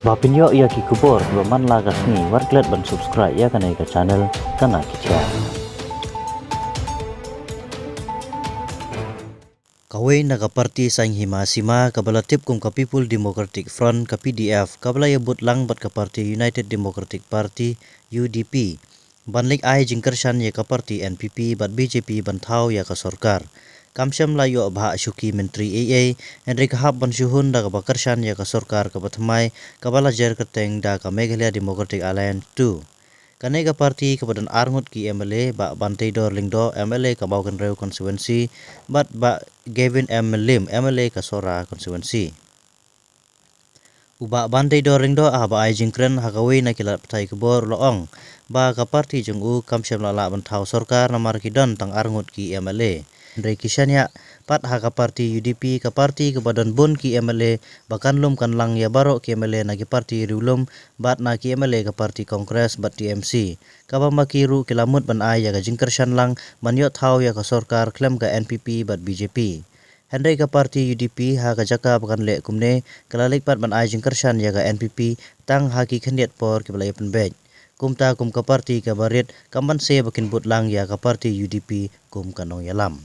Bapinyo ia ki kubor man lagas ni warklet ban subscribe ya kanai ka channel kana kicha. Kawai naga parti saing hima sima kabala tip kum ka People Democratic Front ka PDF kabala yabut lang bat ka parti United Democratic Party UDP banlik ai jingkershan ya ka parti NPP bat BJP ban thau ya ka sarkar kamsyam layo bha shuki menteri AA Henrik Hab ban shuhun da ka bakarshan ya ka sarkar ka bathmai kabala jer keteng da ka Meghalaya Democratic Alliance 2 kanai ka parti kebadan arngut ki MLA ba Bantai Dor Lingdo MLA ka Baukan Reu constituency bat ba Gavin M. Lim MLA ka Sora constituency uba Bantai Dor Lingdo ba ai jingkren hakawi na kilat ptai kebor loong ba ka parti jengu kamsyam lala ban thau sarkar namar kidan tang arngut ki MLA Andre Kisanya pat haka parti UDP ka parti kebadan bun ki MLA bakan lum kan lang ya baro ki MLA na ki parti riulum bat na ki MLA ka parti Kongres bat TMC kaba makiru kilamut ban ai ya ka jingkershan lang manyot thau ya ka sarkar klem ka NPP bat BJP Henry ka parti UDP ha ka jaka bakan le kumne kalalik pat ban ai jingkershan ya ka NPP tang haki khendiat por ki balai penbej kumta kum ka parti ka barit kamban se bakin but lang ya ka parti UDP kum kanong yalam